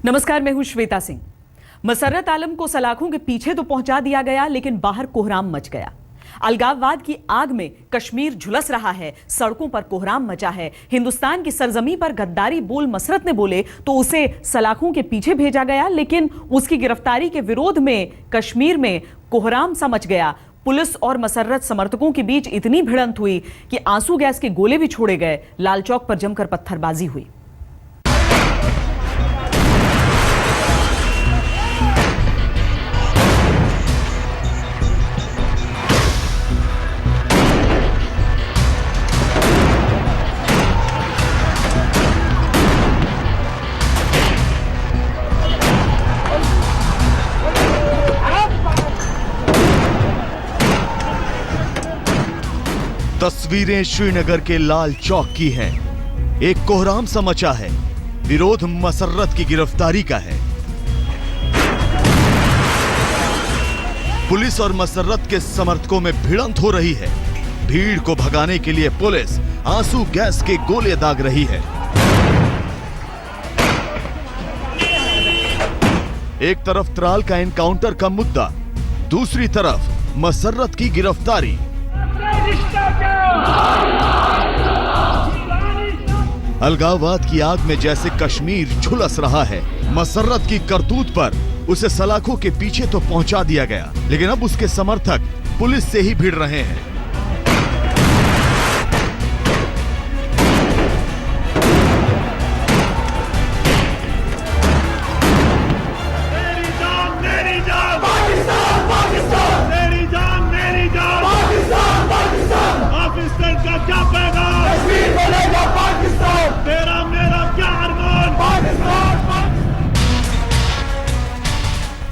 नमस्कार, मैं हूं श्वेता सिंह। मसर्रत आलम को सलाखों के पीछे तो पहुंचा दिया गया, लेकिन बाहर कोहराम मच गया। अलगाववाद की आग में कश्मीर झुलस रहा है, सड़कों पर कोहराम मचा है। हिंदुस्तान की सरजमी पर गद्दारी बोल मसरत ने बोले तो उसे सलाखों के पीछे भेजा गया, लेकिन उसकी गिरफ्तारी के विरोध में कश्मीर में कोहराम सा मच गया। पुलिस और मसर्रत समर्थकों के बीच इतनी भिड़ंत हुई कि आंसू गैस के गोले भी छोड़े गए। लाल चौक पर जमकर पत्थरबाजी हुई। तस्वीरें श्रीनगर के लाल चौक की हैं। एक कोहराम सा मचा है। विरोध मसर्रत की गिरफ्तारी का है। पुलिस और मसर्रत के समर्थकों में भिड़ंत हो रही है। भीड़ को भगाने के लिए पुलिस आंसू गैस के गोले दाग रही है। एक तरफ त्राल का एनकाउंटर का मुद्दा, दूसरी तरफ मसर्रत की गिरफ्तारी। अलगाववाद की आग में जैसे कश्मीर झुलस रहा है। मसर्रत की करतूत पर उसे सलाखों के पीछे तो पहुंचा दिया गया, लेकिन अब उसके समर्थक पुलिस से ही भिड़ रहे हैं।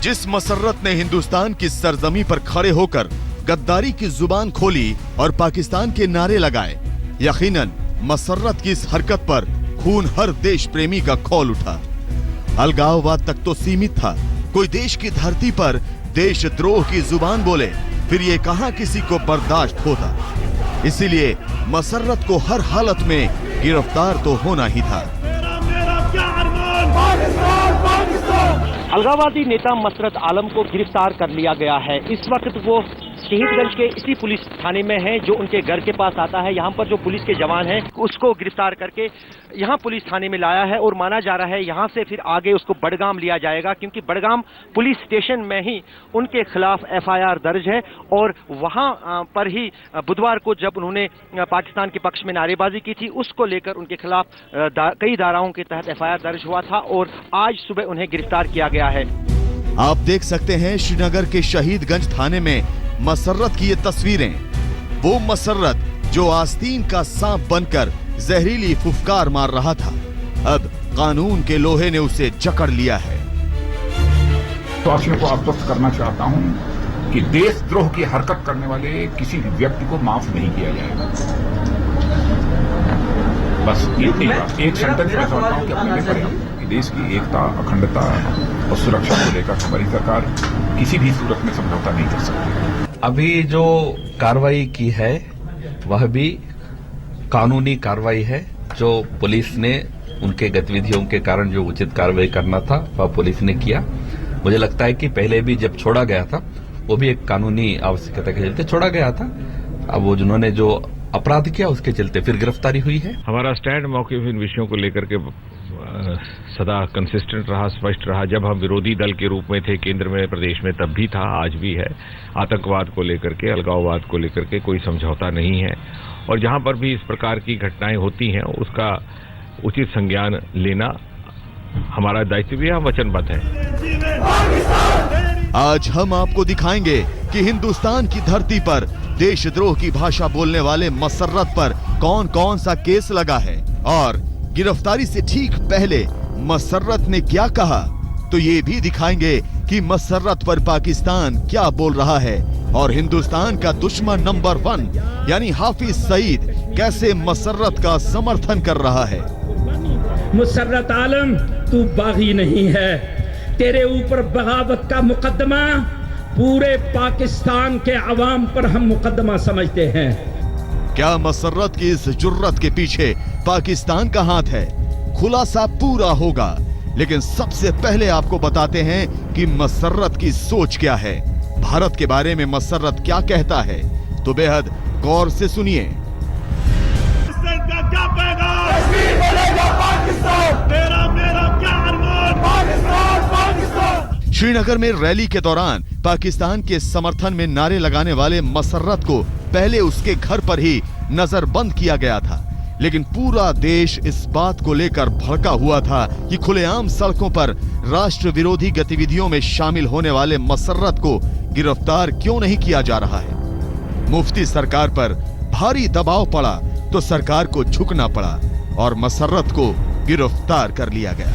जिस मसर्रत ने हिंदुस्तान की सरजमी पर खड़े होकर गद्दारी की जुबान खोली और पाकिस्तान के नारे लगाए, यकीनन मसर्रत की इस हरकत पर खून हर देश प्रेमी का खौल उठा। अलगाववाद तक तो सीमित था। कोई देश की धरती पर देशद्रोह की जुबान बोले, फिर ये कहां किसी को बर्दाश्त होता। इसीलिए मसर्रत को हर हालत में गिरफ्तार तो होना ही था। अलगाववादी नेता मसर्रत आलम को गिरफ्तार कर लिया गया है। इस वक्त वो शहीदगंज के इसी पुलिस थाने में है जो उनके घर के पास आता है। यहाँ पर जो पुलिस के जवान हैं उसको गिरफ्तार करके यहाँ पुलिस थाने में लाया है और माना जा रहा है यहाँ से फिर आगे उसको बडगाम लिया जाएगा, क्योंकि बडगाम पुलिस स्टेशन में ही उनके खिलाफ FIR दर्ज है। और वहाँ पर ही बुधवार को जब उन्होंने पाकिस्तान के पक्ष में नारेबाजी की थी, उसको लेकर उनके खिलाफ कई धाराओं के तहत FIR दर्ज हुआ था और आज सुबह उन्हें गिरफ्तार किया गया है। आप देख सकते हैं श्रीनगर के शहीदगंज थाने में मसर्रत की ये तस्वीरें। वो मसर्रत जो आस्तीन का सांप बनकर जहरीली फुफकार मार रहा था, अब कानून के लोहे ने उसे जकड़ लिया है। देशवासियों को आश्वस्त करना चाहता हूं कि देशद्रोह की हरकत करने वाले किसी भी व्यक्ति को माफ नहीं किया जाएगा। बस इतनी बात, एक सेंटेंस में समझता हूं कि अपने लिए पर्याप्त। देश की एकता, अखंडता और सुरक्षा को लेकर हमारी सरकार किसी भी सूरत में समझौता नहीं कर सकती। अभी जो कार्रवाई की है वह भी कानूनी कार्रवाई है। जो पुलिस ने उनके गतिविधियों के कारण जो उचित कार्रवाई करना था वह पुलिस ने किया। मुझे लगता है कि पहले भी जब छोड़ा गया था वो भी एक कानूनी आवश्यकता के चलते छोड़ा गया था। अब वो जिन्होंने जो अपराध किया उसके चलते फिर गिरफ्तारी हुई है। हमारा स्टैंड मौके इन विषयों को लेकर के सदा कंसिस्टेंट रहा, स्पष्ट रहा। जब हम विरोधी दल के रूप में थे केंद्र में, प्रदेश में, तब भी था, आज भी है। आतंकवाद को लेकर के, अलगाववाद को लेकर के कोई समझौता नहीं है। और जहां पर भी इस प्रकार की घटनाएं होती हैं उसका उचित संज्ञान लेना हमारा दायित्व भी, हम वचनबद्ध हैं। आज हम आपको दिखाएंगे कि हिंदुस्तान की धरती पर देशद्रोह की भाषा बोलने वाले मसर्रत पर कौन कौन सा केस लगा है, और गिरफ्तारी से ठीक पहले मसर्रत ने क्या कहा। तो ये भी दिखाएंगे कि मसर्रत पर पाकिस्तान क्या बोल रहा है, और हिंदुस्तान का दुश्मन नंबर 1 यानी हाफिज सईद कैसे मसर्रत का समर्थन कर रहा है। मसर्रत आलम, तू बागी नहीं है। तेरे ऊपर बगावत का मुकदमा पूरे पाकिस्तान के अवाम पर हम मुकदमा समझते हैं। क्या मसर्रत की इस जुर्रत के पीछे पाकिस्तान का हाथ है? खुलासा पूरा होगा लेकिन सबसे पहले आपको बताते हैं कि मसर्रत की सोच क्या है, भारत के बारे में मसर्रत क्या कहता है। तो बेहद गौर से सुनिए। श्रीनगर में रैली के दौरान पाकिस्तान के समर्थन में नारे लगाने वाले मसर्रत को पहले उसके घर पर ही नजरबंद किया गया था, लेकिन पूरा देश इस बात को लेकर भड़का हुआ था कि खुलेआम सड़कों पर राष्ट्र विरोधी गतिविधियों में शामिल होने वाले मसर्रत को गिरफ्तार क्यों नहीं किया जा रहा है। मुफ्ती सरकार पर भारी दबाव पड़ा तो सरकार को झुकना पड़ा और मसर्रत को गिरफ्तार कर लिया गया।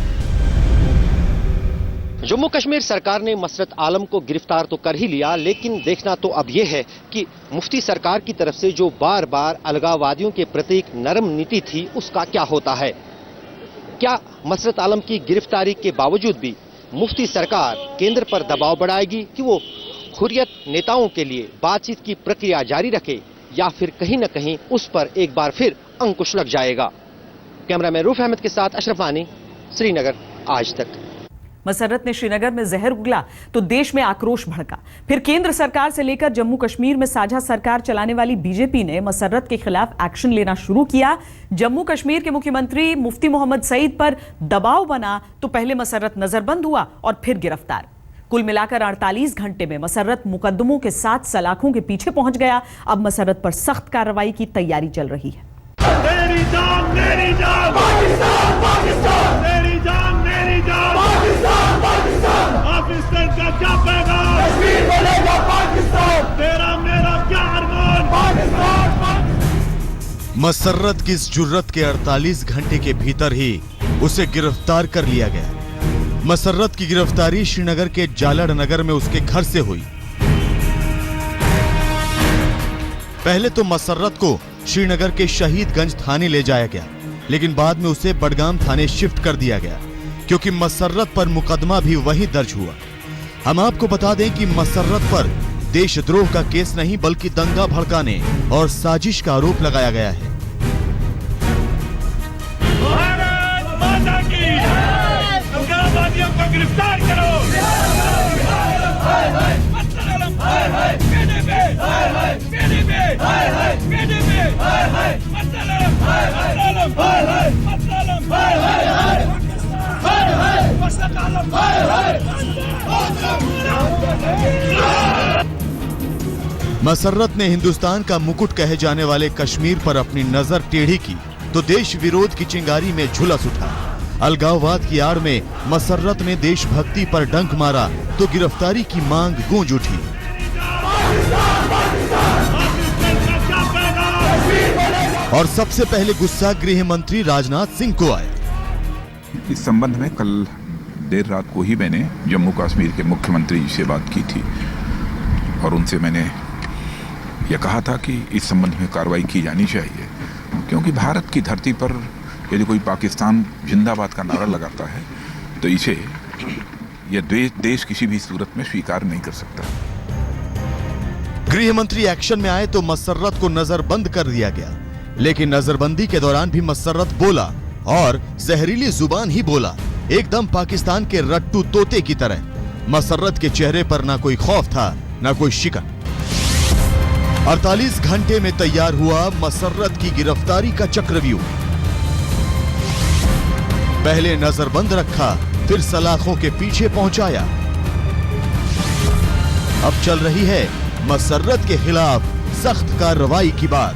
जम्मू कश्मीर सरकार ने मसर्रत आलम को गिरफ्तार तो कर ही लिया, लेकिन देखना तो अब यह है कि मुफ्ती सरकार की तरफ से जो बार बार अलगाववादियों के प्रति एक नरम नीति थी उसका क्या होता है। क्या मसर्रत आलम की गिरफ्तारी के बावजूद भी मुफ्ती सरकार केंद्र पर दबाव बढ़ाएगी कि वो हुर्रियत नेताओं के लिए बातचीत की प्रक्रिया जारी रखे, या फिर कहीं न कहीं उस पर एक बार फिर अंकुश लग जाएगा। कैमरामैन रूफ अहमद के साथ अशरफ वानी, श्रीनगर, आज तक। मसर्रत ने श्रीनगर में जहर उगला तो देश में आक्रोश भड़का। फिर केंद्र सरकार से लेकर जम्मू कश्मीर में साझा सरकार चलाने वाली बीजेपी ने मसर्रत के खिलाफ एक्शन लेना शुरू किया। जम्मू कश्मीर के मुख्यमंत्री मुफ्ती मोहम्मद सईद पर दबाव बना तो पहले मसर्रत नजरबंद हुआ और फिर गिरफ्तार। कुल मिलाकर 48 घंटे में मसर्रत मुकदमों के साथ सलाखों के पीछे पहुंच गया। अब मसर्रत पर सख्त कार्रवाई की तैयारी चल रही है। मेरी जान, मेरी जान, पाकिस्तान, पाकिस्तान, मेरी जान, मेरी जान, पाकिस्तान, पाकिस्तान, पाकिस्तान का क्या पैगाम, कश्मीर बनेगा पाकिस्तान, तेरा मेरा क्या अरमान, पाकिस्तान, पाकिस्तान। मसर्रत की इस जुर्रत के 48 घंटे के भीतर ही उसे गिरफ्तार कर लिया गया। मसर्रत की गिरफ्तारी श्रीनगर के जालड़ नगर में उसके घर से हुई। पहले तो मसर्रत को श्रीनगर के शहीदगंज थाने ले जाया गया, लेकिन बाद में उसे बडगाम थाने शिफ्ट कर दिया गया क्योंकि मसर्रत पर मुकदमा भी वहीं दर्ज हुआ। हम आपको बता दें कि मसर्रत पर देशद्रोह का केस नहीं बल्कि दंगा भड़काने और साजिश का आरोप लगाया गया है। भारत माता की जय, दंगाबाजियों को गिरफ्तार करो। मसर्रत ने हिंदुस्तान का मुकुट कहे जाने वाले कश्मीर पर अपनी नजर टेढ़ी की तो देश विरोध की चिंगारी में झुलस उठा। अलगाववाद की आड़ में मसर्रत ने देशभक्ति पर डंक मारा तो गिरफ्तारी की मांग गूंज उठी। और सबसे पहले गुस्सा गृह मंत्री राजनाथ सिंह को आया। इस संबंध में कल देर रात को ही मैंने जम्मू कश्मीर के मुख्यमंत्री जी से बात की थी और उनसे मैंने यह कहा था कि इस संबंध में कार्रवाई की जानी चाहिए, क्योंकि भारत की धरती पर यदि कोई पाकिस्तान जिंदाबाद का नारा लगाता है तो इसे यह देश किसी भी सूरत में स्वीकार नहीं कर सकता। गृह मंत्री एक्शन में आए तो मसर्रत को नजरबंद कर दिया गया, लेकिन नजरबंदी के दौरान भी मसर्रत बोला और जहरीली जुबान ही बोला, एकदम पाकिस्तान के रट्टू तोते की तरह। मसर्रत के चेहरे पर ना कोई खौफ था ना कोई शिकन। 48 घंटे में तैयार हुआ मसर्रत की गिरफ्तारी का चक्रव्यूह। पहले नजरबंद रखा, फिर सलाखों के पीछे पहुंचाया। अब चल रही है मसर्रत के खिलाफ सख्त कार्रवाई की बात।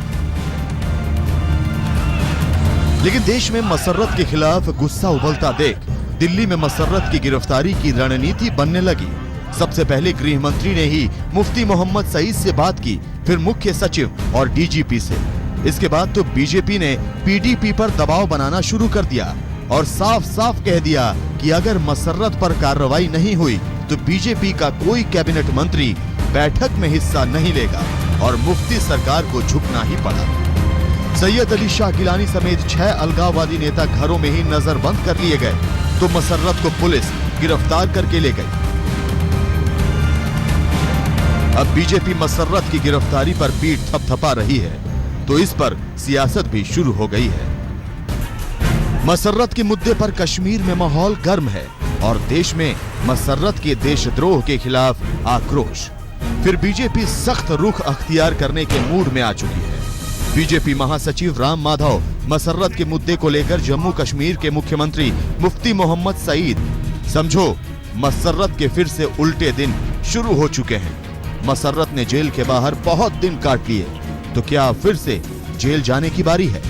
लेकिन देश में मसर्रत के खिलाफ गुस्सा उबलता देख दिल्ली में मसर्रत की गिरफ्तारी की रणनीति बनने लगी। सबसे पहले गृह मंत्री ने ही मुफ्ती मोहम्मद सईद से बात की, फिर मुख्य सचिव और डीजीपी से। इसके बाद तो बीजेपी ने पीडीपी पर दबाव बनाना शुरू कर दिया और साफ साफ कह दिया कि अगर मसर्रत पर कार्रवाई नहीं हुई तो बीजेपी का कोई कैबिनेट मंत्री बैठक में हिस्सा नहीं लेगा और मुफ्ती सरकार को झुकना ही पड़ा। सैयद अली शाह गिलानी समेत 6 अलगाववादी नेता घरों में ही नजरबंद कर लिए गए तो मसर्रत को पुलिस गिरफ्तार करके ले गई। अब बीजेपी मसर्रत की गिरफ्तारी पर पीठ थपथपा रही है तो इस पर सियासत भी शुरू हो गई है। मसर्रत के मुद्दे पर कश्मीर में माहौल गर्म है और देश में मसर्रत के देशद्रोह के खिलाफ आक्रोश। फिर बीजेपी सख्त रुख अख्तियार करने के मूड में आ चुकी है। बीजेपी महासचिव राम माधव मसर्रत के मुद्दे को लेकर जम्मू कश्मीर के मुख्यमंत्री मुफ्ती मोहम्मद सईद, समझो मसर्रत के फिर से उल्टे दिन शुरू हो चुके हैं। मसर्रत ने जेल के बाहर बहुत दिन काट लिए, तो क्या फिर से जेल जाने की बारी है?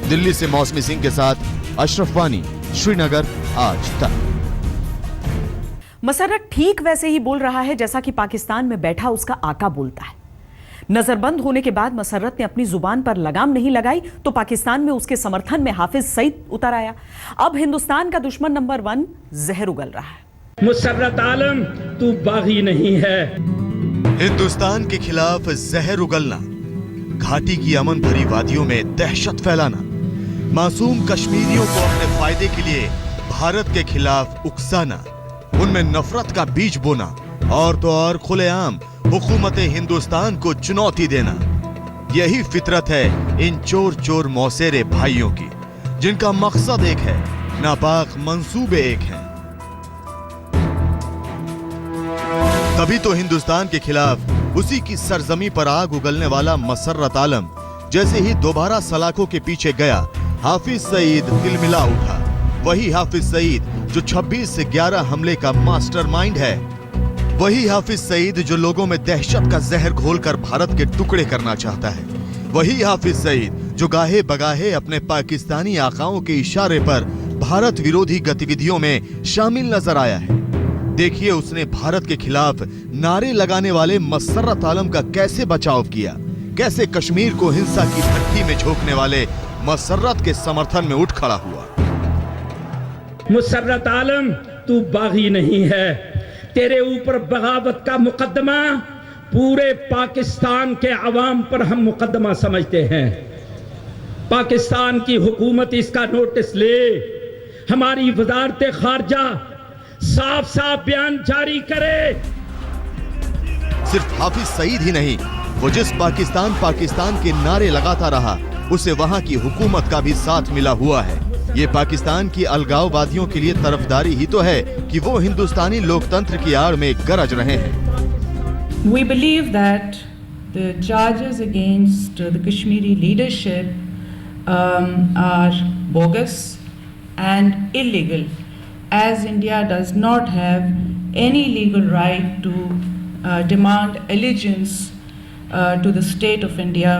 दिल्ली से मौसमी सिंह के साथ अशरफ वानी, श्रीनगर, आज तक। मसर्रत ठीक वैसे ही बोल रहा है जैसा कि पाकिस्तान में बैठा उसका आका बोलता है। नजरबंद होने के बाद मसर्रत ने अपनी जुबान पर लगाम नहीं लगाई तो पाकिस्तान में उसके समर्थन में हाफिज सईद उतर आया। अब हिंदुस्तान का दुश्मन नंबर 1 जहर उगल रहा है। मुसर्रत आलम तू बागी नहीं है। हिंदुस्तान के खिलाफ जहर उगलना, घाटी की अमन भरी वादियों में दहशत फैलाना, मासूम कश्मीरियों को अपने फायदे के लिए भारत के खिलाफ उकसाना, उनमें नफरत का बीज बोना और तो और खुलेआम हुकूमत हिंदुस्तान को चुनौती देना, यही फितरत है इन चोर चोर मौसेरे भाइयों की, जिनका मकसद एक है, नापाक मंसूबे एक हैं। तभी तो हिंदुस्तान के खिलाफ उसी की सरजमी पर आग उगलने वाला मसर्रत आलम जैसे ही दोबारा सलाखों के पीछे गया, हाफिज सईद तिलमिला उठा। वही हाफिज सईद जो 26 से 11 हमले का मास्टरमाइंड है, वही हाफिज सईद जो लोगों में दहशत का जहर घोलकर भारत के टुकड़े करना चाहता है, वही हाफिज सईद जो गाहे बगाहे अपने पाकिस्तानी आकाओं के इशारे पर भारत विरोधी गतिविधियों में शामिल नजर आया है। देखिए उसने भारत के खिलाफ नारे लगाने वाले मसर्रत आलम का कैसे बचाव किया, कैसे कश्मीर को हिंसा की भट्टी में झोंकने वाले मसर्रत के समर्थन में उठ खड़ा हुआ। मुसर्रत आलम तू बागी नहीं है, तेरे ऊपर बगावत का मुकदमा पूरे पाकिस्तान के अवाम पर हम मुकदमा समझते हैं। पाकिस्तान की हुकूमत इसका नोटिस ले, हमारी वजारत खारजा साफ साफ बयान जारी करे। सिर्फ हाफिज सईद ही नहीं, वो जिस पाकिस्तान के नारे लगाता रहा, उसे वहां की हुकूमत का भी साथ मिला हुआ है। ये पाकिस्तान की अलगाववादियों के लिए तरफदारी ही तो है कि वो हिंदुस्तानी लोकतंत्र की आड़ में गरज रहे हैं। We believe that the charges against the Kashmiri leadership are bogus and illegal, as India does not have any legal right to demand allegiance to the state of India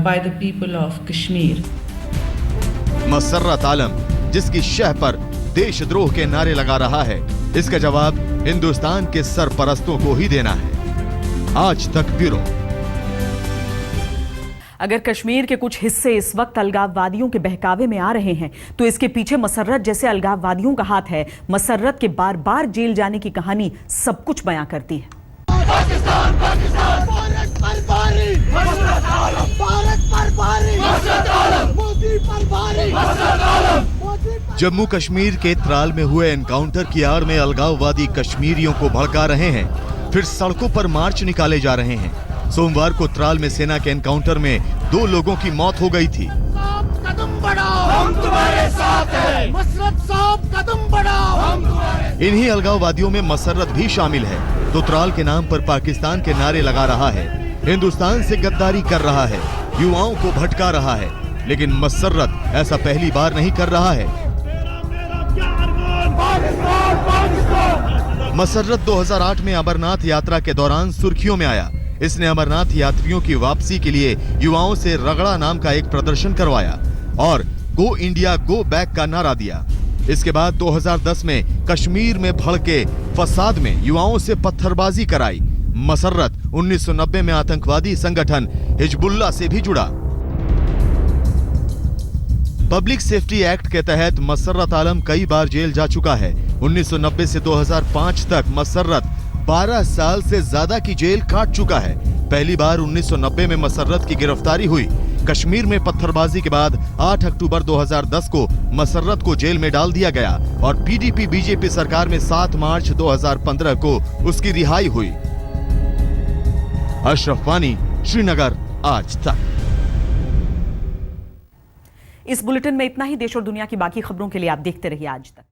by the people of Kashmir. Musarrat आलम जिसकी शह पर देशद्रोह के नारे लगा रहा है, इसका जवाब हिंदुस्तान के सरपरस्तों को ही देना है। आज तक ब्यूरो। अगर कश्मीर के कुछ हिस्से इस वक्त अलगाववादियों के बहकावे में आ रहे हैं तो इसके पीछे मसर्रत जैसे अलगाववादियों का हाथ है। मसर्रत के बार बार जेल जाने की कहानी सब कुछ बयां करती है। पाकिस्तान पाकिस्तान भारत पर भारी, मसर्रत आलम भारत पर भारी, मसर्रत आलम मोदी पर भारी, मसर्रत आलम मोदी पर। जम्मू कश्मीर के त्राल में हुए एनकाउंटर की आड़ में अलगाववादी कश्मीरियों को भड़का रहे हैं, फिर सड़कों पर मार्च निकाले जा रहे हैं। सोमवार को त्राल में सेना के एनकाउंटर में 2 लोगों की मौत हो गई थी। कदम बढ़ाओ, हम तुम्हारे साथ हैं। मसर्रत साहब कदम बढ़ाओ, हम तुम्हारे। इन्हीं अलगाववादियों में मसर्रत भी शामिल है, तो त्राल के नाम पर पाकिस्तान के नारे लगा रहा है, हिंदुस्तान से गद्दारी कर रहा है, युवाओं को भटका रहा है। लेकिन मसर्रत ऐसा पहली बार नहीं कर रहा है। मसर्रत 2008 में अमरनाथ यात्रा के दौरान सुर्खियों में आया। इसने अमरनाथ यात्रियों की वापसी के लिए युवाओं से रगड़ा नाम का एक प्रदर्शन करवाया और गो इंडिया गो बैक का नारा दिया। इसके बाद 2010 में कश्मीर में भड़के फसाद में युवाओं से पत्थरबाजी कराई। मसर्रत 1990 में आतंकवादी संगठन हिजबुल्लाह से भी जुड़ा। पब्लिक सेफ्टी एक्ट के तहत मसर्रत आलम कई बार जेल जा चुका है। 1990 से 2005 तक मसर्रत 12 साल से ज्यादा की जेल काट चुका है। पहली बार 1990 में मसर्रत की गिरफ्तारी हुई। कश्मीर में पत्थरबाजी के बाद 8 अक्टूबर 2010 को मसर्रत को जेल में डाल दिया गया और पीडीपी बीजेपी सरकार में 7 मार्च 2015 को उसकी रिहाई हुई। अशरफ वानी, श्रीनगर, आज तक। इस बुलेटिन में इतना ही। देश और दुनिया की बाकी खबरों के लिए आप देखते रहिए आज तक।